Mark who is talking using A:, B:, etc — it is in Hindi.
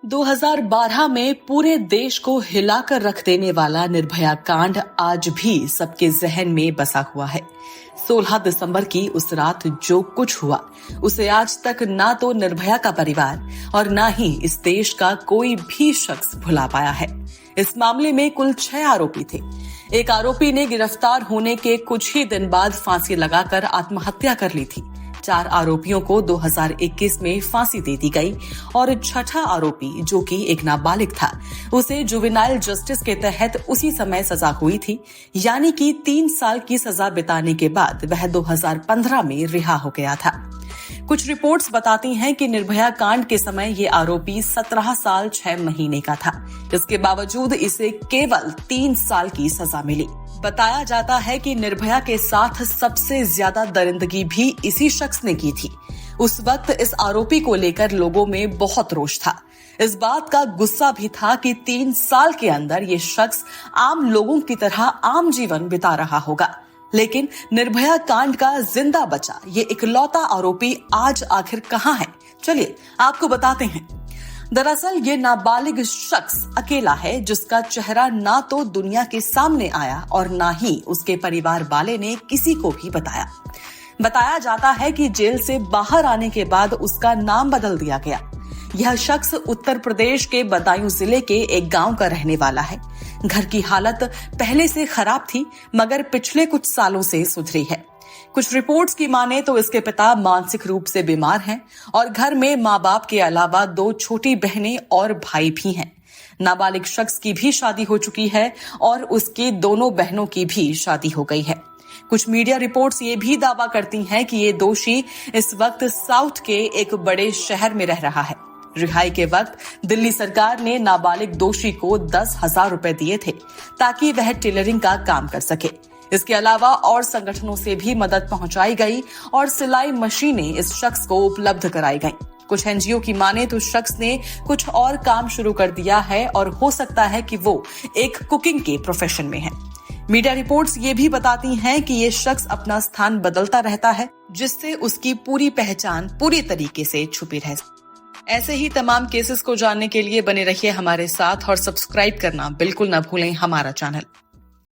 A: 2012 में पूरे देश को हिलाकर रख देने वाला निर्भया कांड आज भी सबके जहन में बसा हुआ है। 16 दिसंबर की उस रात जो कुछ हुआ उसे आज तक ना तो निर्भया का परिवार और ना ही इस देश का कोई भी शख्स भुला पाया है। इस मामले में कुल 6 आरोपी थे। एक आरोपी ने गिरफ्तार होने के कुछ ही दिन बाद फांसी लगाकर आत्महत्या कर ली थी। 4 आरोपियों को 2021 में फांसी दे दी गई और छठा आरोपी, जो कि एक नाबालिग था, उसे जुवेनाइल जस्टिस के तहत उसी समय सजा हुई थी, यानी कि 3 साल की सजा बिताने के बाद वह 2015 में रिहा हो गया था। कुछ रिपोर्ट्स बताती हैं कि निर्भया कांड के समय ये आरोपी 17 साल 6 महीने का था। इसके बावजूद इसे केवल 3 साल की सजा मिली। बताया जाता है कि निर्भया के साथ सबसे ज्यादा दरिंदगी भी इसी शख्स ने की थी। उस वक्त इस आरोपी को लेकर लोगों में बहुत रोष था। इस बात का गुस्सा भी था कि 3 साल के अंदर ये शख्स आम लोगों की तरह आम जीवन बिता रहा होगा। लेकिन निर्भया कांड का जिंदा बचा ये इकलौता आरोपी आज आखिर कहां है? चलिए आपको बताते हैं। दरअसल ये नाबालिग शख्स अकेला है जिसका चेहरा ना तो दुनिया के सामने आया और ना ही उसके परिवार वाले ने किसी को भी बताया। बताया जाता है कि जेल से बाहर आने के बाद उसका नाम बदल दिया गया। यह शख्स उत्तर प्रदेश के बदायूं जिले के एक गांव का रहने वाला है। घर की हालत पहले से खराब थी मगर पिछले कुछ सालों से सुधरी है। कुछ रिपोर्ट्स की माने तो इसके पिता मानसिक रूप से बीमार हैं और घर में माँ बाप के अलावा 2 छोटी बहनें और भाई भी हैं। नाबालिग शख्स की भी शादी हो चुकी है और उसकी दोनों बहनों की भी शादी हो गई है। कुछ मीडिया रिपोर्ट्स ये भी दावा करती हैं कि ये दोषी इस वक्त साउथ के एक बड़े शहर में रह रहा है। रिहाई के वक्त दिल्ली सरकार ने नाबालिग दोषी को 10,000 रुपए दिए थे ताकि वह टेलरिंग का काम कर सके। इसके अलावा और संगठनों से भी मदद पहुंचाई गई और सिलाई मशीनें इस शख्स को उपलब्ध कराई गईं। कुछ एनजीओ की माने तो शख्स ने कुछ और काम शुरू कर दिया है और हो सकता है कि वो एक कुकिंग के प्रोफेशन में है। मीडिया रिपोर्ट्स ये भी बताती हैं कि ये शख्स अपना स्थान बदलता रहता है, जिससे उसकी पूरी पहचान पूरी तरीके से छुपी रहे। ऐसे ही तमाम केसेस को जानने के लिए बने रहिए हमारे साथ और सब्सक्राइब करना बिल्कुल न भूलें हमारा चैनल।